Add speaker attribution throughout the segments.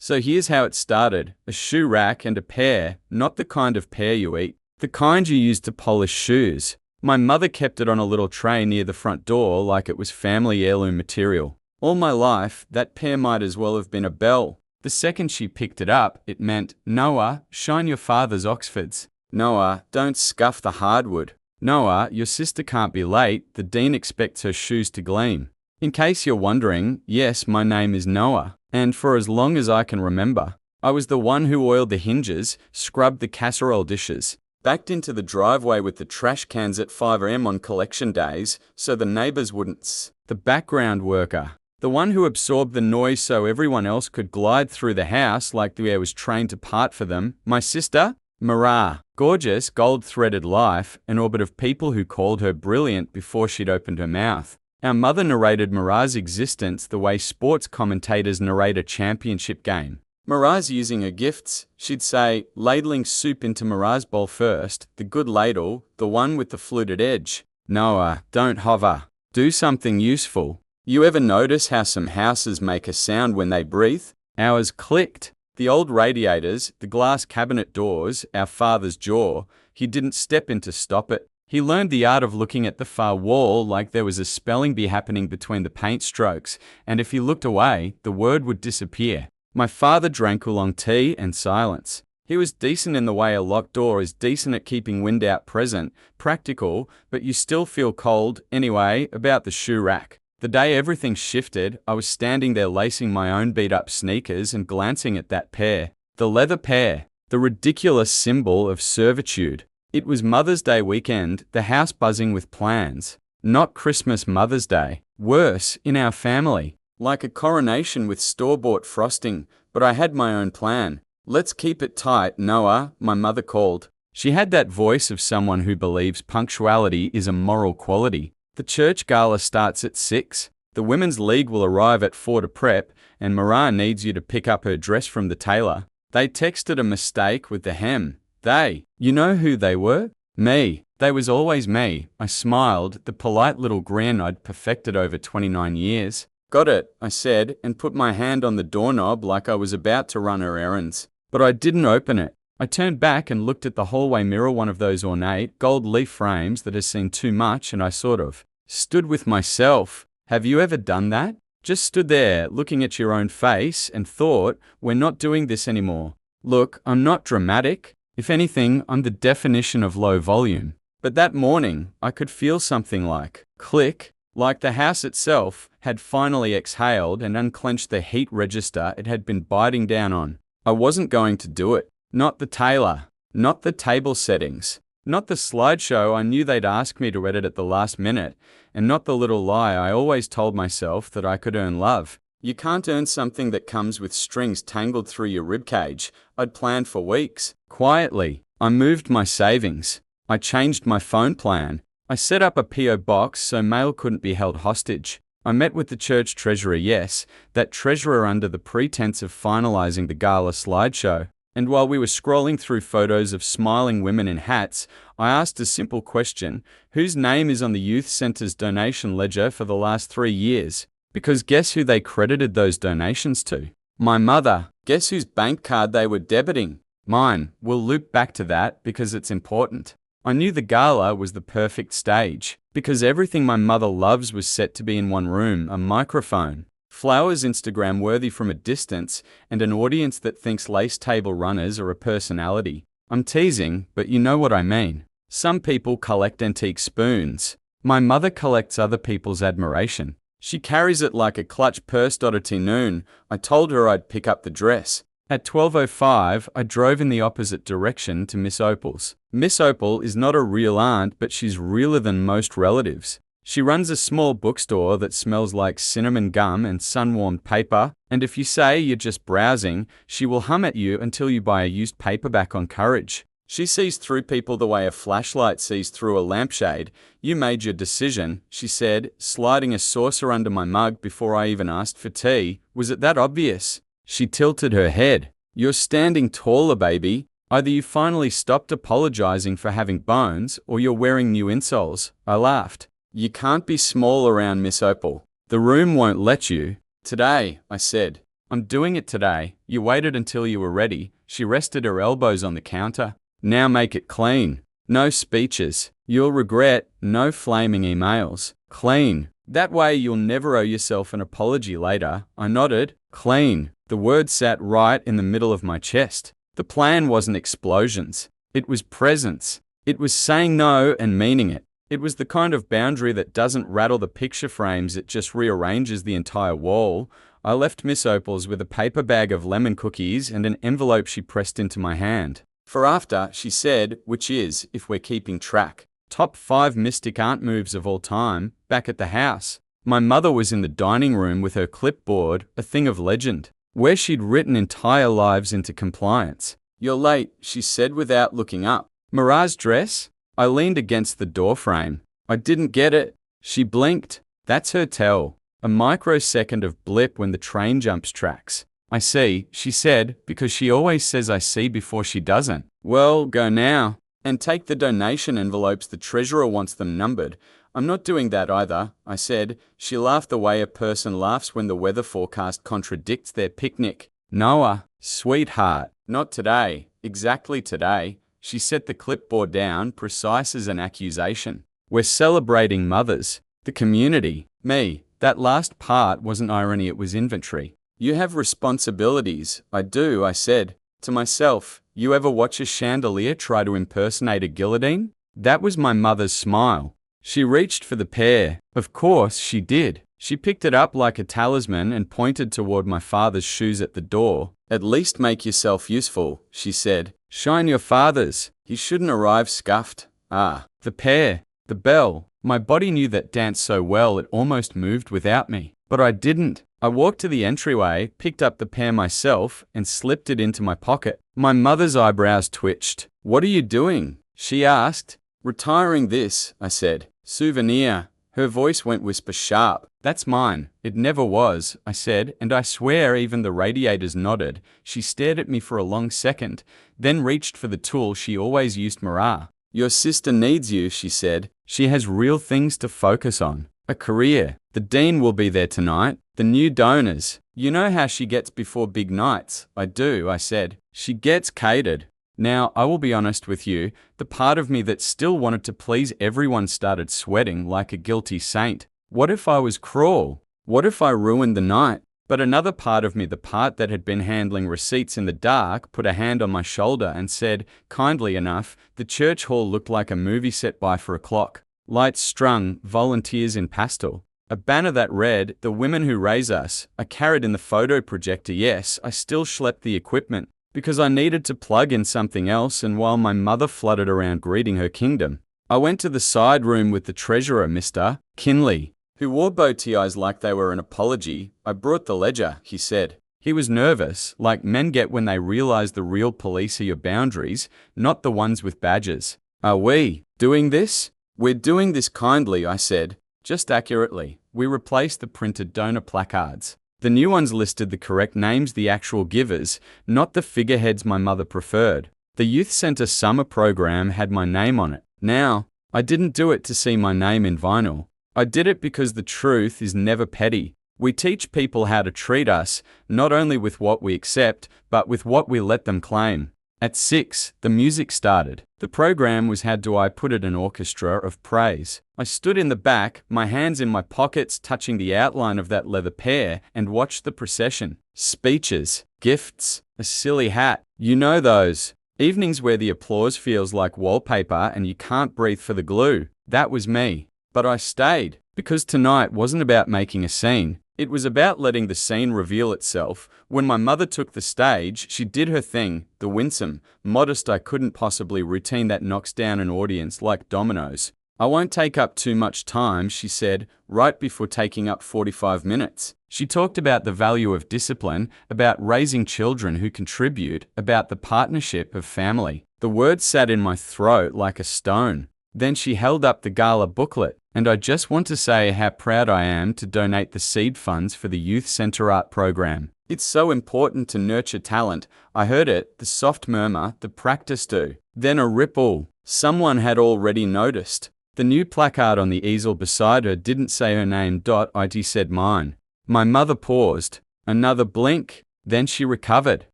Speaker 1: So here's how it started. A shoe rack and a pear, not the kind of pear you eat, the kind you use to polish shoes. My mother kept it on a little tray near the front door like it was family heirloom material. All my life, that pear might as well have been a bell. The second she picked it up, it meant, Noah, shine your father's Oxfords. Noah, don't scuff the hardwood. Noah, your sister can't be late, the dean expects her shoes to gleam. In case you're wondering, yes, my name is Noah, and for as long as I can remember, I was the one who oiled the hinges, scrubbed the casserole dishes, backed into the driveway with the trash cans at 5 a.m. on collection days so the neighbors wouldn't. The background worker. The one who absorbed the noise so everyone else could glide through the house like the air was trained to part for them. My sister, Marah. Gorgeous, gold-threaded life, an orbit of people who called her brilliant before she'd opened her mouth. Our mother narrated Marah's existence the way sports commentators narrate a championship game. Marah's using her gifts. She'd say, ladling soup into Marah's bowl first, the good ladle, the one with the fluted edge. Noah, don't hover. Do something useful. You ever notice how some houses make a sound when they breathe? Ours clicked. The old radiators, the glass cabinet doors, our father's jaw, he didn't step in to stop it. He learned the art of looking at the far wall like there was a spelling bee happening between the paint strokes, and if he looked away, the word would disappear. My father drank oolong tea and silence. He was decent in the way a locked door is decent at keeping wind out present, practical, but you still feel cold. Anyway, about the shoe rack. The day everything shifted, I was standing there lacing my own beat-up sneakers and glancing at that pair. The leather pair. The ridiculous symbol of servitude. It was Mother's Day weekend, the house buzzing with plans. Not Christmas Mother's Day. Worse, in our family. Like a coronation with store-bought frosting, but I had my own plan. Let's keep it tight, Noah, my mother called. She had that voice of someone who believes punctuality is a moral quality. The church gala starts at 6. The women's league will arrive at 4 to prep, and Marah needs you to pick up her dress from the tailor. They texted a mistake with the hem. They. You know who they were? Me. They was always me. I smiled, the polite little grin I'd perfected over 29 years. Got it, I said, and put my hand on the doorknob like I was about to run her errands. But I didn't open it. I turned back and looked at the hallway mirror, one of those ornate, gold leaf frames that has seen too much, and I sort of stood with myself. Have you ever done that? Just stood there, looking at your own face, and thought, we're not doing this anymore. Look, I'm not dramatic. If anything, I'm the definition of low volume. But that morning, I could feel something like click, like the house itself had finally exhaled and unclenched the heat register it had been biting down on. I wasn't going to do it. Not the tailor, not the table settings, not the slideshow I knew they'd ask me to edit at the last minute, and not the little lie I always told myself that I could earn love. You can't earn something that comes with strings tangled through your ribcage. I'd planned for weeks. Quietly, I moved my savings. I changed my phone plan. I set up a P.O. box so mail couldn't be held hostage. I met with the church treasurer, yes, that treasurer under the pretense of finalizing the gala slideshow. And while we were scrolling through photos of smiling women in hats, I asked a simple question: whose name is on the youth center's donation ledger for the last 3 years? Because guess who they credited those donations to? My mother. Guess whose bank card they were debiting? Mine. We'll loop back to that because it's important. I knew the gala was the perfect stage, because everything my mother loves was set to be in one room: a microphone, flowers Instagram-worthy from a distance, and an audience that thinks lace table runners are a personality. I'm teasing, but you know what I mean. Some people collect antique spoons. My mother collects other people's admiration. She carries it like a clutch purse. At noon, I told her I'd pick up the dress. At 12:05, I drove in the opposite direction to Miss Opal's. Miss Opal is not a real aunt, but she's realer than most relatives. She runs a small bookstore that smells like cinnamon gum and sun-warmed paper, and if you say you're just browsing, she will hum at you until you buy a used paperback on Courage. She sees through people the way a flashlight sees through a lampshade. You made your decision, she said, sliding a saucer under my mug before I even asked for tea. Was it that obvious? She tilted her head. You're standing taller, baby. Either you finally stopped apologizing for having bones, or you're wearing new insoles. I laughed. You can't be small around Miss Opal. The room won't let you. Today, I said. I'm doing it today. You waited until you were ready. She rested her elbows on the counter. Now make it clean. No speeches. You'll regret. No flaming emails. Clean. That way you'll never owe yourself an apology later. I nodded. Clean. The word sat right in the middle of my chest. The plan wasn't explosions. It was presence. It was saying no and meaning it. It was the kind of boundary that doesn't rattle the picture frames, it just rearranges the entire wall. I left Miss Opal's with a paper bag of lemon cookies and an envelope she pressed into my hand. For after, she said, which is, if we're keeping track, top 5 mystic aunt moves of all time, back at the house. My mother was in the dining room with her clipboard, a thing of legend, where she'd written entire lives into compliance. You're late, she said without looking up. Mara's dress? I leaned against the doorframe. I didn't get it. She blinked. That's her tell. A microsecond of blip when the train jumps tracks. I see, she said, because she always says I see before she doesn't. Well, go now. And take the donation envelopes, the treasurer wants them numbered. I'm not doing that either, I said. She laughed the way a person laughs when the weather forecast contradicts their picnic. Noah, sweetheart, not today, exactly today. She set the clipboard down, precise as an accusation. We're celebrating mothers, the community, me. That last part wasn't irony, it was inventory. You have responsibilities. I do, I said. To myself, you ever watch a chandelier try to impersonate a guillotine? That was my mother's smile. She reached for the pear. Of course, she did. She picked it up like a talisman and pointed toward my father's shoes at the door. At least make yourself useful, she said. Shine your father's. He shouldn't arrive scuffed. Ah, the pear, the bell. My body knew that dance so well it almost moved without me. But I didn't. I walked to the entryway, picked up the pear myself, and slipped it into my pocket. My mother's eyebrows twitched. What are you doing? She asked. Retiring this, I said. Souvenir. Her voice went whisper sharp. That's mine. It never was, I said, and I swear even the radiators nodded. She stared at me for a long second, then reached for the tool she always used, Mara. Your sister needs you, she said. She has real things to focus on. A career. The dean will be there tonight. The new donors. You know how she gets before big nights. I do, I said. She gets catered. Now, I will be honest with you, the part of me that still wanted to please everyone started sweating like a guilty saint. What if I was cruel? What if I ruined the night? But another part of me, the part that had been handling receipts in the dark, put a hand on my shoulder and said, kindly enough, the church hall looked like a movie set by 4 o'clock. Lights strung, volunteers in pastel. A banner that read, the women who raise us. I carried in the photo projector, yes, I still schlepped the equipment, because I needed to plug in something else, and while my mother fluttered around greeting her kingdom, I went to the side room with the treasurer, Mr. Kinley, who wore bow ties like they were an apology. I brought the ledger, he said. He was nervous, like men get when they realize the real police are your boundaries, not the ones with badges. Are we doing this? We're doing this kindly, I said, just accurately. We replaced the printed donor placards. The new ones listed the correct names, the actual givers, not the figureheads my mother preferred. The youth center summer program had my name on it. Now, I didn't do it to see my name in vinyl. I did it because the truth is never petty. We teach people how to treat us, not only with what we accept, but with what we let them claim. At 6, the music started. The program was How Do I Put It, an orchestra of praise. I stood in the back, my hands in my pockets touching the outline of that leather pear, and watched the procession. Speeches, gifts, a silly hat. You know those. Evenings where the applause feels like wallpaper and you can't breathe for the glue. That was me. But I stayed, because tonight wasn't about making a scene. It was about letting the scene reveal itself. When my mother took the stage, she did her thing, the winsome, modest I couldn't possibly routine that knocks down an audience like dominoes. I won't take up too much time, she said, right before taking up 45 minutes. She talked about the value of discipline, about raising children who contribute, about the partnership of family. The words sat in my throat like a stone. Then she held up the gala booklet, and I just want to say how proud I am to donate the seed funds for the Youth Centre Art Program. It's so important to nurture talent. I heard it, the soft murmur, the practice do. Then a ripple. Someone had already noticed. The new placard on the easel beside her didn't say her name. It said mine. My mother paused. Another blink, then she recovered.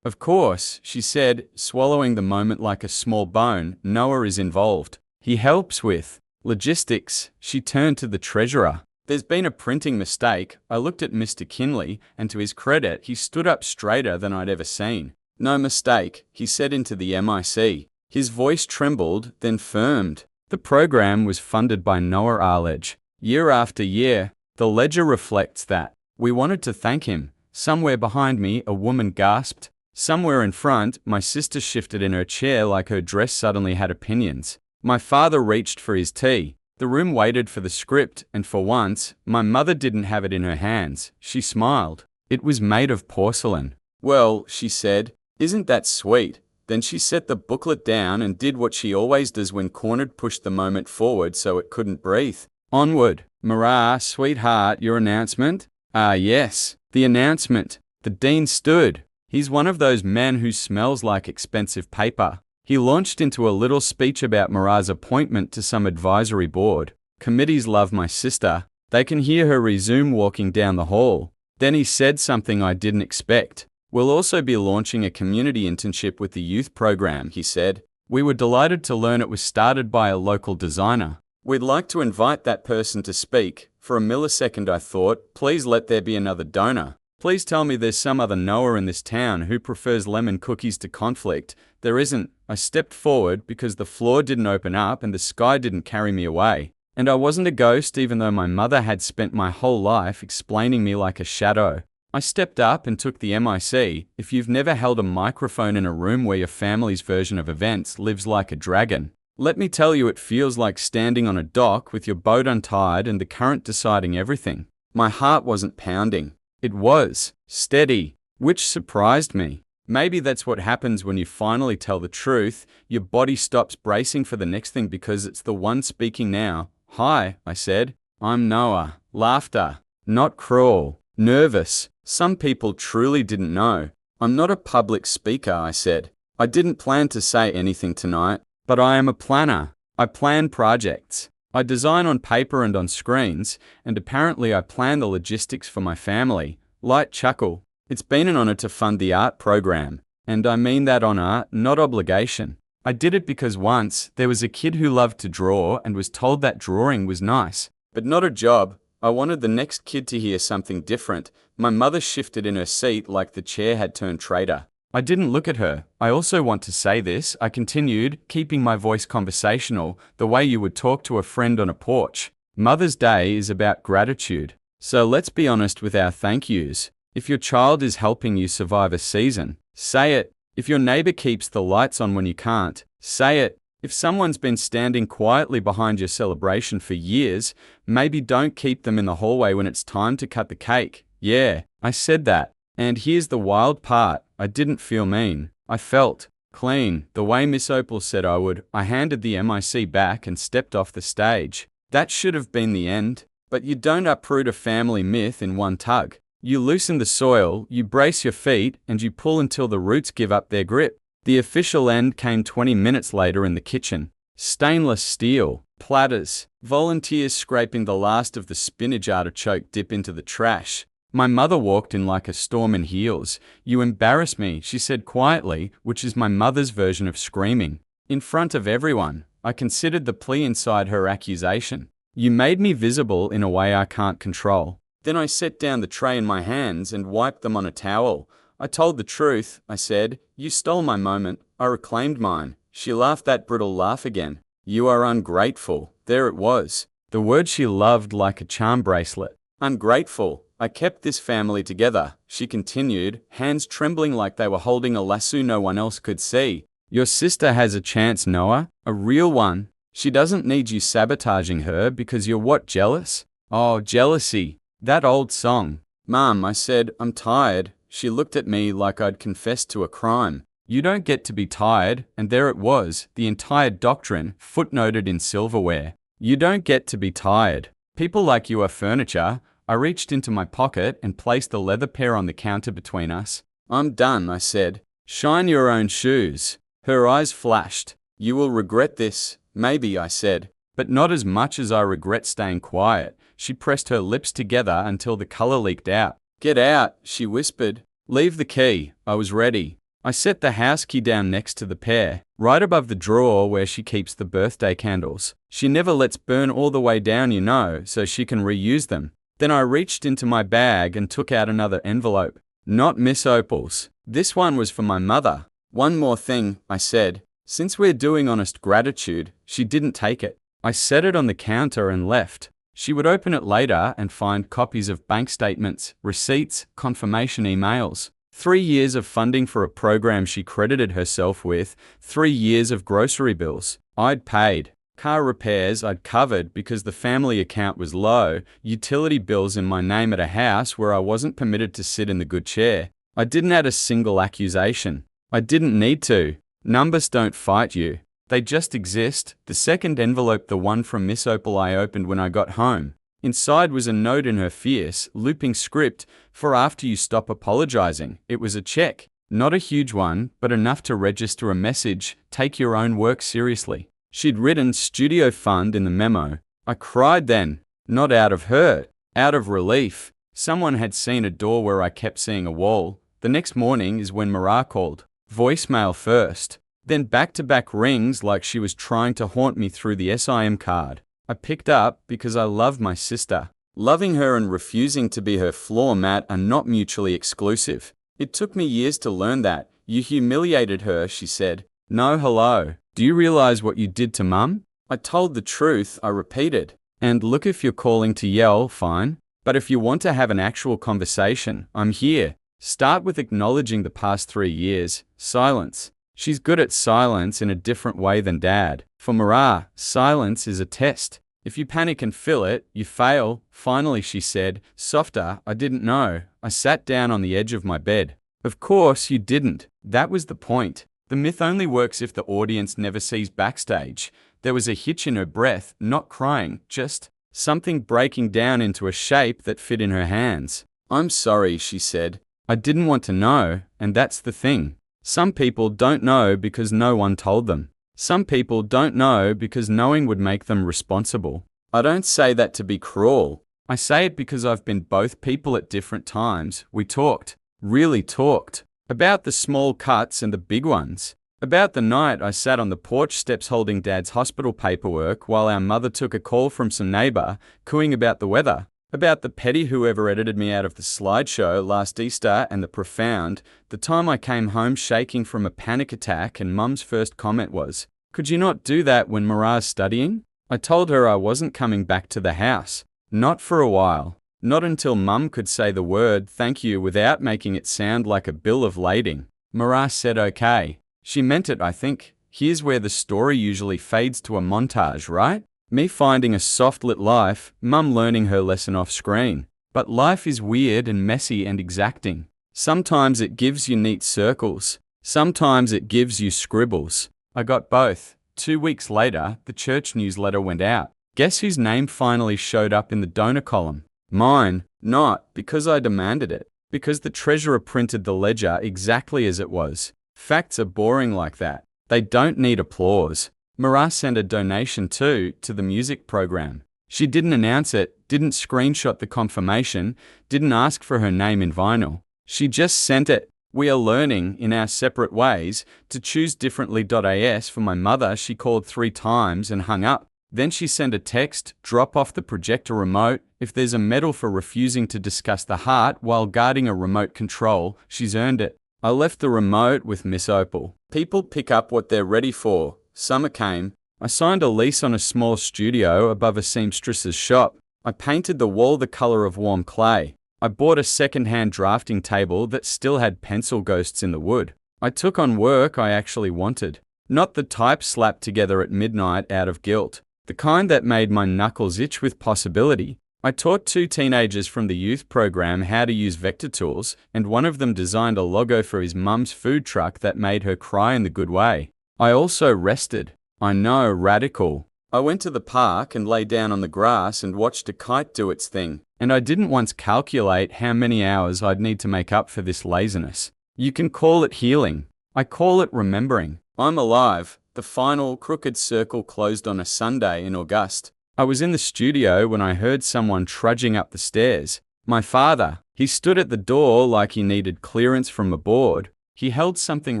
Speaker 1: Of course, she said, swallowing the moment like a small bone. Noah is involved. He helps with logistics. She turned to the treasurer. There's been a printing mistake. I looked at Mr. Kinley, and to his credit, he stood up straighter than I'd ever seen. No mistake, he said into the MIC. His voice trembled, then firmed. The program was funded by Noah Arledge. Year after year, the ledger reflects that. We wanted to thank him. Somewhere behind me, a woman gasped. Somewhere in front, my sister shifted in her chair like her dress suddenly had opinions. My father reached for his tea. The room waited for the script, and for once, my mother didn't have it in her hands. She smiled. It was made of porcelain. Well, she said, isn't that sweet? Then she set the booklet down and did what she always does when cornered, pushed the moment forward so it couldn't breathe. Onward. Marah, sweetheart, your announcement? Ah, yes, the announcement. The dean stood. He's one of those men who smells like expensive paper. He launched into a little speech about Marah's appointment to some advisory board. Committees love my sister. They can hear her resume walking down the hall. Then he said something I didn't expect. We'll also be launching a community internship with the youth program, he said. We were delighted to learn it was started by a local designer. We'd like to invite that person to speak. For a millisecond I thought, please let there be another donor. Please tell me there's some other Noah in this town who prefers lemon cookies to conflict. There isn't. I stepped forward because the floor didn't open up and the sky didn't carry me away. And I wasn't a ghost even though my mother had spent my whole life explaining me like a shadow. I stepped up and took the MIC. If you've never held a microphone in a room where your family's version of events lives like a dragon, let me tell you it feels like standing on a dock with your boat untied and the current deciding everything. My heart wasn't pounding. It was steady, which surprised me. Maybe that's what happens when you finally tell the truth. Your body stops bracing for the next thing because it's the one speaking now. Hi, I said. I'm Noah. Laughter. Not cruel. Nervous. Some people truly didn't know. I'm not a public speaker, I said. I didn't plan to say anything tonight, but I am a planner. I plan projects. I design on paper and on screens, and apparently I plan the logistics for my family. Light chuckle. It's been an honor to fund the art program, and I mean that honor, not obligation. I did it because once there was a kid who loved to draw and was told that drawing was nice, but not a job. I wanted the next kid to hear something different. My mother shifted in her seat like the chair had turned traitor. I didn't look at her. I also want to say this, I continued, keeping my voice conversational, the way you would talk to a friend on a porch. Mother's Day is about gratitude. So let's be honest with our thank yous. If your child is helping you survive a season, say it. If your neighbor keeps the lights on when you can't, say it. If someone's been standing quietly behind your celebration for years, maybe don't keep them in the hallway when it's time to cut the cake. Yeah, I said that. And here's the wild part. I didn't feel mean. I felt clean, the way Miss Opal said I would. I handed the MIC back and stepped off the stage. That should have been the end. But you don't uproot a family myth in one tug. You loosen the soil, you brace your feet, and you pull until the roots give up their grip. The official end came 20 minutes later in the kitchen. Stainless steel, platters, volunteers scraping the last of the spinach artichoke dip into the trash. My mother walked in like a storm in heels. You embarrass me, she said quietly, which is my mother's version of screaming. In front of everyone, I considered the plea inside her accusation. You made me visible in a way I can't control. Then I set down the tray in my hands and wiped them on a towel. I told the truth, I said. You stole my moment. I reclaimed mine. She laughed that brittle laugh again. You are ungrateful. There it was. The word she loved like a charm bracelet. Ungrateful. I kept this family together, she continued, hands trembling like they were holding a lasso no one else could see. Your sister has a chance, Noah. A real one. She doesn't need you sabotaging her because you're what, jealous? Oh, jealousy. That old song. Mum, I said, I'm tired. She looked at me like I'd confessed to a crime. You don't get to be tired, and there it was, the entire doctrine, footnoted in silverware. You don't get to be tired. People like you are furniture. I reached into my pocket and placed the leather pair on the counter between us. I'm done, I said. Shine your own shoes. Her eyes flashed. You will regret this. Maybe, I said. But not as much as I regret staying quiet. She pressed her lips together until the color leaked out. "Get out," she whispered. "Leave the key." I was ready. I set the house key down next to the pair, right above the drawer where she keeps the birthday candles. She never lets burn all the way down, you know, so she can reuse them. Then I reached into my bag and took out another envelope. Not Miss Opal's. This one was for my mother. "One more thing," I said. Since we're doing honest gratitude, she didn't take it. I set it on the counter and left. She would open it later and find copies of bank statements, receipts, confirmation emails. 3 years of funding for a program she credited herself with, 3 years of grocery bills I'd paid. Car repairs I'd covered because the family account was low, utility bills in my name at a house where I wasn't permitted to sit in the good chair. I didn't add a single accusation. I didn't need to. Numbers don't fight you. They just exist. The second envelope, the one from Miss Opal, I opened when I got home. Inside was a note in her fierce, looping script for after you stop apologizing. It was a check. Not a huge one, but enough to register a message: take your own work seriously. She'd written studio fund in the memo. I cried then, not out of hurt, out of relief. Someone had seen a door where I kept seeing a wall. The next morning is when Mara called. Voicemail first, then back-to-back rings like she was trying to haunt me through the SIM card. I picked up because I love my sister. Loving her and refusing to be her floor mat are not mutually exclusive. It took me years to learn that. "You humiliated her," she said. "No, hello. Do you realize what you did to Mum?" I told the truth, I repeated. "And look, if you're calling to yell, fine. But if you want to have an actual conversation, I'm here." Start with acknowledging the past 3 years. Silence. She's good at silence in a different way than Dad. For Mara, silence is a test. If you panic and fill it, you fail. Finally, she said, softer, "I didn't know." I sat down on the edge of my bed. "Of course you didn't. That was the point. The myth only works if the audience never sees backstage." There was a hitch in her breath, not crying, just something breaking down into a shape that fit in her hands. "I'm sorry," she said. "I didn't want to know, and that's the thing. Some people don't know because no one told them. Some people don't know because knowing would make them responsible." I don't say that to be cruel. I say it because I've been both people at different times. We talked, really talked, about the small cuts and the big ones. About the night I sat on the porch steps holding Dad's hospital paperwork while our mother took a call from some neighbor, cooing about the weather. About the petty whoever edited me out of the slideshow last Easter, and the profound, the time I came home shaking from a panic attack and Mum's first comment was, "Could you not do that when Mara's studying?" I told her I wasn't coming back to the house. Not for a while. Not until Mum could say the word thank you without making it sound like a bill of lading. Mara said okay. She meant it, I think. Here's where the story usually fades to a montage, right? Me finding a soft-lit life, Mum learning her lesson off screen. But life is weird and messy and exacting. Sometimes it gives you neat circles. Sometimes it gives you scribbles. I got both. 2 weeks later, the church newsletter went out. Guess whose name finally showed up in the donor column? Mine. Not because I demanded it. Because the treasurer printed the ledger exactly as it was. Facts are boring like that. They don't need applause. Mara sent a donation too, to the music program. She didn't announce it, didn't screenshot the confirmation, didn't ask for her name in vinyl. She just sent it. We are learning, in our separate ways, to choose differently.as for my mother. She called 3 times and hung up. Then she sent a text, "Drop off the projector remote. If there's a medal for refusing to discuss the heart while guarding a remote control, she's earned it." I left the remote with Miss Opal. People pick up what they're ready for. Summer came. I signed a lease on a small studio above a seamstress's shop. I painted the wall the color of warm clay. I bought a second-hand drafting table that still had pencil ghosts in the wood. I took on work I actually wanted. Not the type slapped together at midnight out of guilt. The kind that made my knuckles itch with possibility. I taught 2 teenagers from the youth program how to use vector tools, and one of them designed a logo for his mum's food truck that made her cry in the good way. I also rested. I know, radical. I went to the park and lay down on the grass and watched a kite do its thing. And I didn't once calculate how many hours I'd need to make up for this laziness. You can call it healing. I call it remembering. I'm alive. The final crooked circle closed on a Sunday in August. I was in the studio when I heard someone trudging up the stairs. My father. He stood at the door like he needed clearance from a board. He held something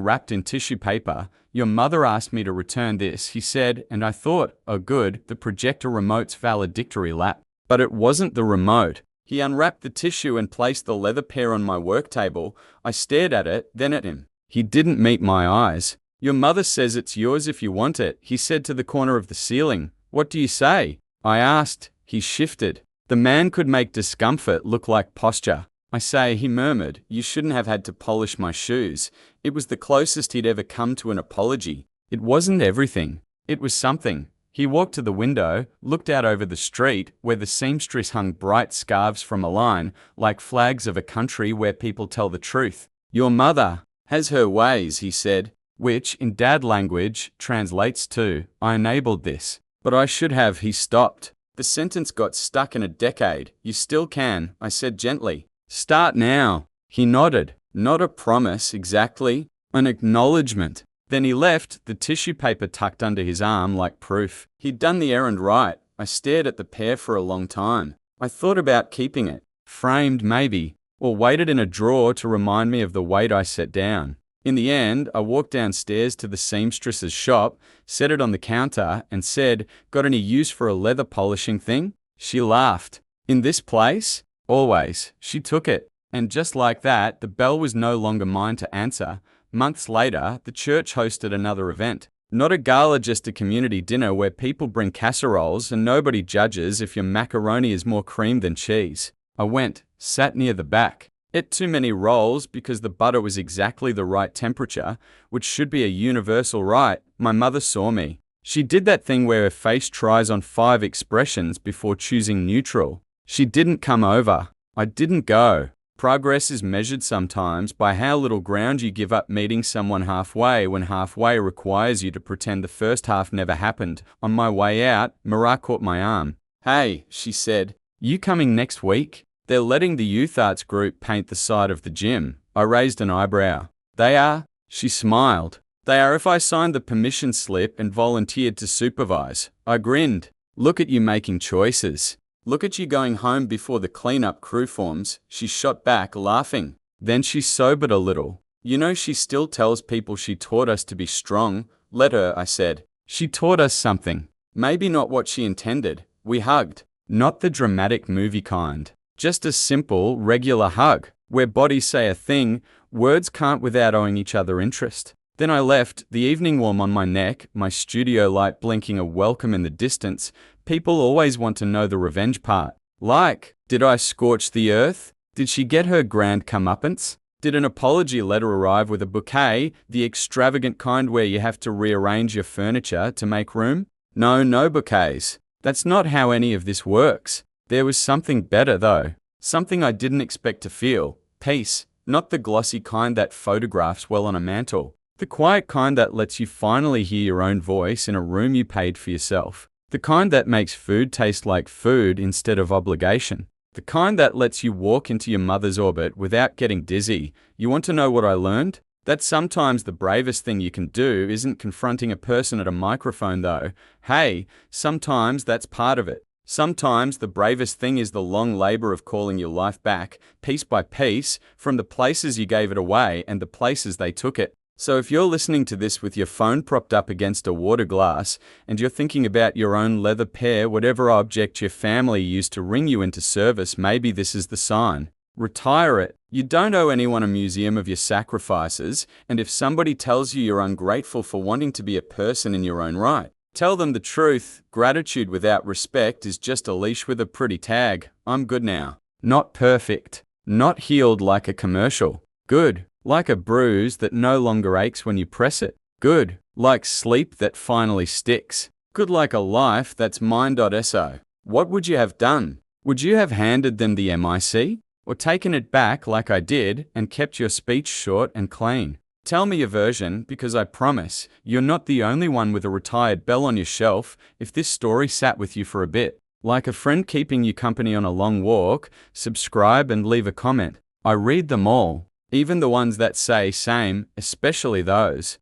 Speaker 1: wrapped in tissue paper. Your mother asked me to return this, he said, and I thought, oh good, the projector remote's valedictory lap. But it wasn't the remote. He unwrapped the tissue and placed the leather pair on my work table. I stared at it, then at him. He didn't meet my eyes. Your mother says it's yours if you want it, he said to the corner of the ceiling. What do you say? I asked. He shifted. The man could make discomfort look like posture. I say, he murmured, you shouldn't have had to polish my shoes. It was the closest he'd ever come to an apology. It wasn't everything. It was something. He walked to the window, looked out over the street, where the seamstress hung bright scarves from a line, like flags of a country where people tell the truth. Your mother has her ways, he said, which, in dad language, translates to, I enabled this. But I should have, he stopped. The sentence got stuck in a decade. You still can, I said gently. Start now. He nodded. Not a promise, exactly. An acknowledgement. Then he left, the tissue paper tucked under his arm like proof. He'd done the errand right. I stared at the pair for a long time. I thought about keeping it. Framed, maybe. Or weighted in a drawer to remind me of the weight I set down. In the end, I walked downstairs to the seamstress's shop, set it on the counter, and said, got any use for a leather polishing thing? She laughed. In this place? Always. She took it. And just like that, the bell was no longer mine to answer. Months later, the church hosted another event. Not a gala, just a community dinner where people bring casseroles and nobody judges if your macaroni is more cream than cheese. I went, sat near the back. Ate too many rolls because the butter was exactly the right temperature, which should be a universal right. My mother saw me. She did that thing where her face tries on 5 expressions before choosing neutral. She didn't come over. I didn't go. Progress is measured sometimes by how little ground you give up meeting someone halfway when halfway requires you to pretend the first half never happened. On my way out, Mara caught my arm. Hey, she said, you coming next week? They're letting the youth arts group paint the side of the gym. I raised an eyebrow. They are? She smiled. They are if I signed the permission slip and volunteered to supervise. I grinned. Look at you making choices. Look at you going home before the cleanup crew forms, she shot back, laughing. Then she sobered a little. You know, she still tells people she taught us to be strong. Let her, I said. She taught us something. Maybe not what she intended. We hugged. Not the dramatic movie kind. Just a simple, regular hug, where bodies say a thing, words can't without owing each other interest. Then I left, the evening warm on my neck, my studio light blinking a welcome in the distance. People always want to know the revenge part. Like, did I scorch the earth? Did she get her grand comeuppance? Did an apology letter arrive with a bouquet, the extravagant kind where you have to rearrange your furniture to make room? No bouquets. That's not how any of this works. There was something better though. Something I didn't expect to feel. Peace. Not the glossy kind that photographs well on a mantle. The quiet kind that lets you finally hear your own voice in a room you paid for yourself. The kind that makes food taste like food instead of obligation. The kind that lets you walk into your mother's orbit without getting dizzy. You want to know what I learned? That sometimes the bravest thing you can do isn't confronting a person at a microphone though. Hey, sometimes that's part of it. Sometimes the bravest thing is the long labor of calling your life back, piece by piece, from the places you gave it away and the places they took it. So if you're listening to this with your phone propped up against a water glass, and you're thinking about your own leather pair, whatever object your family used to ring you into service, maybe this is the sign. Retire it. You don't owe anyone a museum of your sacrifices, and if somebody tells you you're ungrateful for wanting to be a person in your own right, tell them the truth. Gratitude without respect is just a leash with a pretty tag. I'm good now. Not perfect. Not healed like a commercial. Good. Like a bruise that no longer aches when you press it. Good. Like sleep that finally sticks. Good like a life that's mine.so. What would you have done? Would you have handed them the MIC? Or taken it back like I did and kept your speech short and clean? Tell me your version, because I promise you're not the only one with a retired bell on your shelf if this story sat with you for a bit. Like a friend keeping you company on a long walk, subscribe and leave a comment. I read them all, even the ones that say same, especially those.